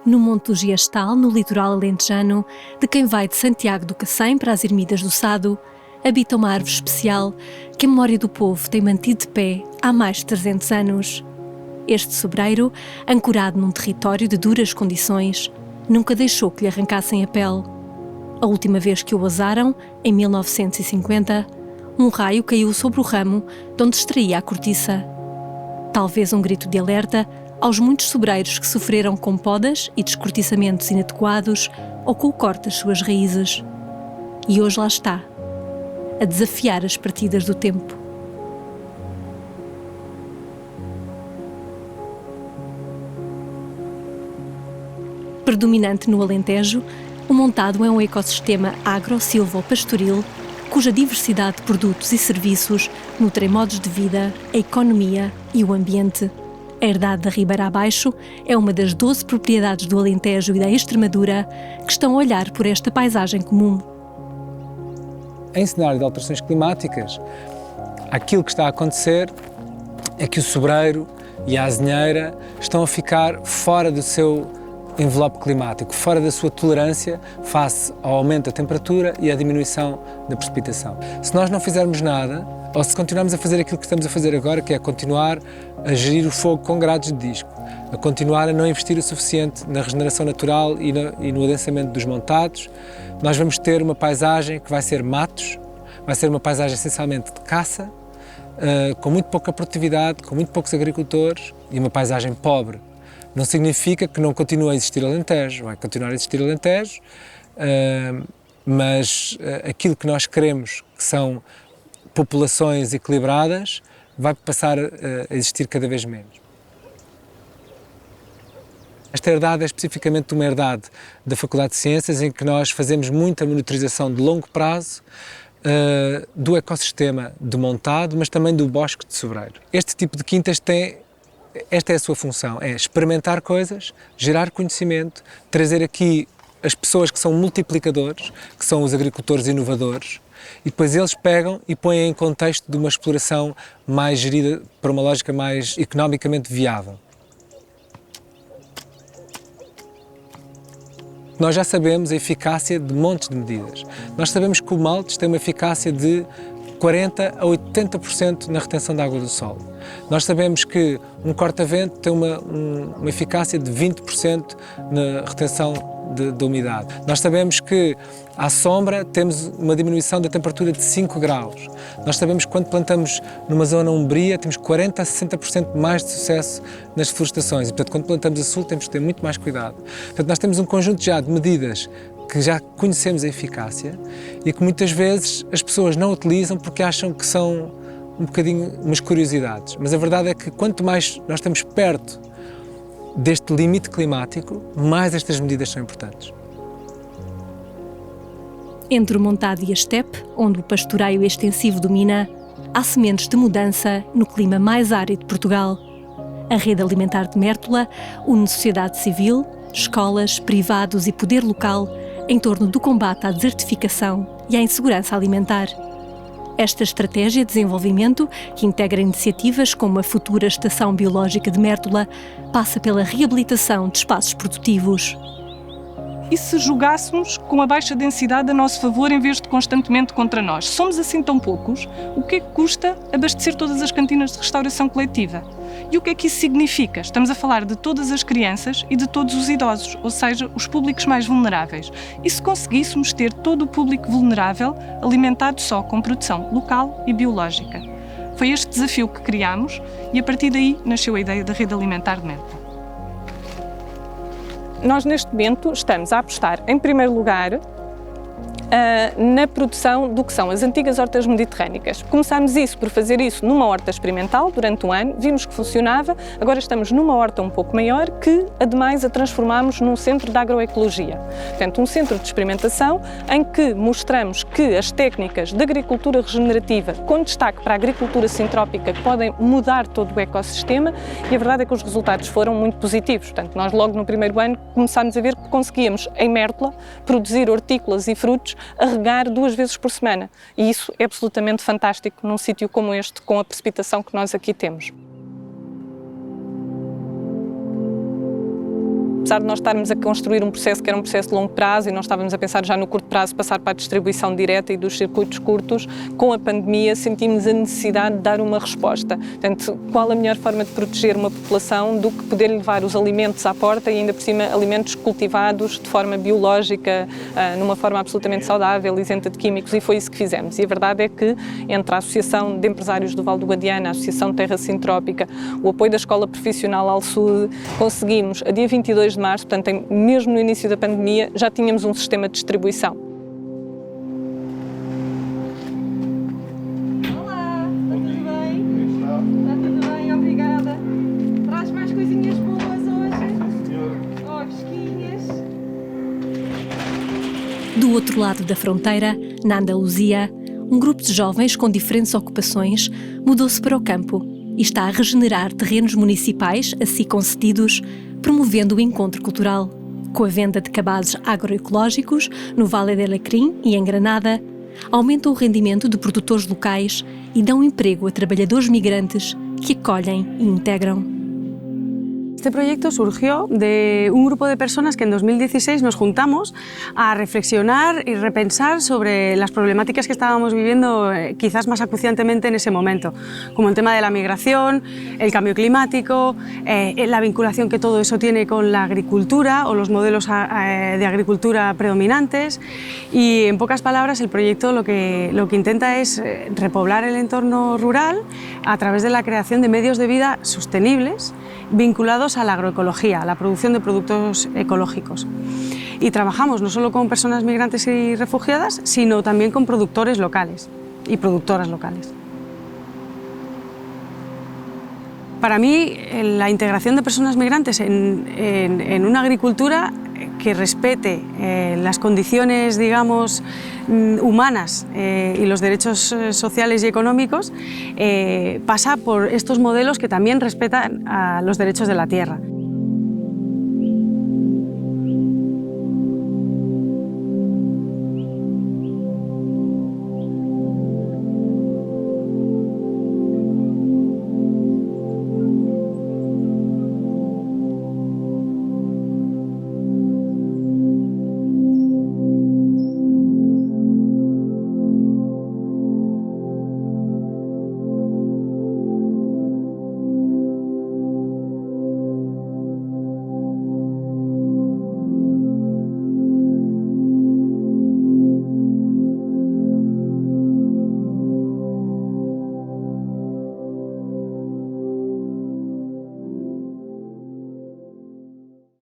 no Monte do Giastal, no litoral alentejano, de quem vai de Santiago do Cacém para as Ermidas do Sado, habita uma árvore especial que a memória do povo tem mantido de pé há mais de 300 anos. Este sobreiro, ancorado num território de duras condições, nunca deixou que lhe arrancassem a pele. A última vez que o ousaram, em 1950, um raio caiu sobre o ramo de onde extraía a cortiça. Talvez um grito de alerta aos muitos sobreiros que sofreram com podas e descortiçamentos inadequados ou com o corte das suas raízes. E hoje lá está, a desafiar as partidas do tempo. Predominante no Alentejo, o Montado é um ecossistema agro-silvo-pastoril cuja diversidade de produtos e serviços nutrem modos de vida, a economia e o ambiente. A herdade da Ribeira Abaixo é uma das 12 propriedades do Alentejo e da Extremadura que estão a olhar por esta paisagem comum. Em cenário de alterações climáticas, aquilo que está a acontecer é que o sobreiro e a azinheira estão a ficar fora do seu envelope climático, fora da sua tolerância face ao aumento da temperatura e à diminuição da precipitação. Se nós não fizermos nada, ou se continuarmos a fazer aquilo que estamos a fazer agora, que é continuar a gerir o fogo com grades de disco, a continuar a não investir o suficiente na regeneração natural e no adensamento dos montados, nós vamos ter uma paisagem que vai ser matos, vai ser uma paisagem essencialmente de caça, com muito pouca produtividade, com muito poucos agricultores e uma paisagem pobre. Não significa que não continue a existir Alentejo, vai continuar a existir Alentejo, mas aquilo que nós queremos, que são populações equilibradas, vai passar a existir cada vez menos. Esta herdade é especificamente uma herdade da Faculdade de Ciências, em que nós fazemos muita monitorização de longo prazo do ecossistema do Montado, mas também do bosque de sobreiro. Este tipo de quintas esta é a sua função, é experimentar coisas, gerar conhecimento, trazer aqui as pessoas que são multiplicadores, que são os agricultores inovadores, e depois eles pegam e põem em contexto de uma exploração mais gerida para uma lógica mais economicamente viável. Nós já sabemos a eficácia de montes de medidas. Nós sabemos que o maltes tem uma eficácia de 40% a 80% na retenção da água do solo. Nós sabemos que um corta-vento tem uma eficácia de 20% na retenção da umidade. Nós sabemos que à sombra temos uma diminuição da temperatura de 5 graus. Nós sabemos que quando plantamos numa zona umbria temos 40% a 60% mais de sucesso nas florestações e, portanto, quando plantamos a sul temos que ter muito mais cuidado. Portanto, nós temos um conjunto já de medidas que já conhecemos a eficácia e que muitas vezes as pessoas não utilizam porque acham que são um bocadinho umas curiosidades. Mas a verdade é que quanto mais nós estamos perto deste limite climático, mais estas medidas são importantes. Entre o Montado e a estepe, onde o pastoreio extensivo domina, há sementes de mudança no clima mais árido de Portugal. A rede alimentar de Mértola une sociedade civil, escolas, privados e poder local em torno do combate à desertificação e à insegurança alimentar. Esta estratégia de desenvolvimento, que integra iniciativas como a futura Estação Biológica de Mértola, passa pela reabilitação de espaços produtivos. E se jogássemos com a baixa densidade a nosso favor em vez de constantemente contra nós? Somos assim tão poucos? O que é que custa abastecer todas as cantinas de restauração coletiva? E o que é que isso significa? Estamos a falar de todas as crianças e de todos os idosos, ou seja, os públicos mais vulneráveis. E se conseguíssemos ter todo o público vulnerável alimentado só com produção local e biológica? Foi este desafio que criámos e a partir daí nasceu a ideia da Rede Alimentar de Mértola. Nós neste momento estamos a apostar em primeiro lugar na produção do que são as antigas hortas mediterrânicas. Começámos isso por fazer isso numa horta experimental durante um ano, vimos que funcionava, agora estamos numa horta um pouco maior que, ademais, a transformamos num centro de agroecologia. Portanto, um centro de experimentação em que mostramos que as técnicas de agricultura regenerativa, com destaque para a agricultura sintrópica, podem mudar todo o ecossistema e a verdade é que os resultados foram muito positivos. Portanto, nós logo no primeiro ano começámos a ver que conseguíamos, em Mértola, produzir hortícolas e frutos a regar 2 vezes por semana. E isso é absolutamente fantástico num sítio como este, com a precipitação que nós aqui temos. apesar de nós estarmos a construir um processo que era um processo de longo prazo e nós estávamos a pensar já no curto prazo passar para a distribuição direta e dos circuitos curtos, com a pandemia sentimos a necessidade de dar uma resposta. Portanto, qual a melhor forma de proteger uma população do que poder levar os alimentos à porta e ainda por cima alimentos cultivados de forma biológica, numa forma absolutamente saudável, isenta de químicos, e foi isso que fizemos. E a verdade é que entre a Associação de Empresários do Val do Guadiana, a Associação Terra Sintrópica, o apoio da Escola Profissional Al-Sud, conseguimos, a dia 22 de março, portanto, mesmo no início da pandemia, já tínhamos um sistema de distribuição. Olá, está tudo bem? Está tudo bem, obrigada. Traz mais coisinhas boas hoje? Oh, fresquinhas. Do outro lado da fronteira, na Andaluzia, um grupo de jovens com diferentes ocupações mudou-se para o campo e está a regenerar terrenos municipais a si concedidos, promovendo o encontro cultural. Com a venda de cabazes agroecológicos no Vale del Lecrín e em Granada, aumentam o rendimento de produtores locais e dão emprego a trabalhadores migrantes que acolhem e integram. Este proyecto surgió de un grupo de personas que en 2016 nos juntamos a reflexionar y repensar sobre las problemáticas que estábamos viviendo quizás más acuciantemente en ese momento, como el tema de la migración, el cambio climático, la vinculación que todo eso tiene con la agricultura o los modelos de agricultura predominantes, y en pocas palabras el proyecto lo que intenta es repoblar el entorno rural a través de la creación de medios de vida sostenibles vinculados a la agroecología, a la producción de productos ecológicos. Y trabajamos no solo con personas migrantes y refugiadas, sino también con productores locales y productoras locales. Para mí, la integración de personas migrantes en una agricultura que respete las condiciones, digamos, humanas y los derechos sociales y económicos pasa por estos modelos que también respetan a los derechos de la tierra.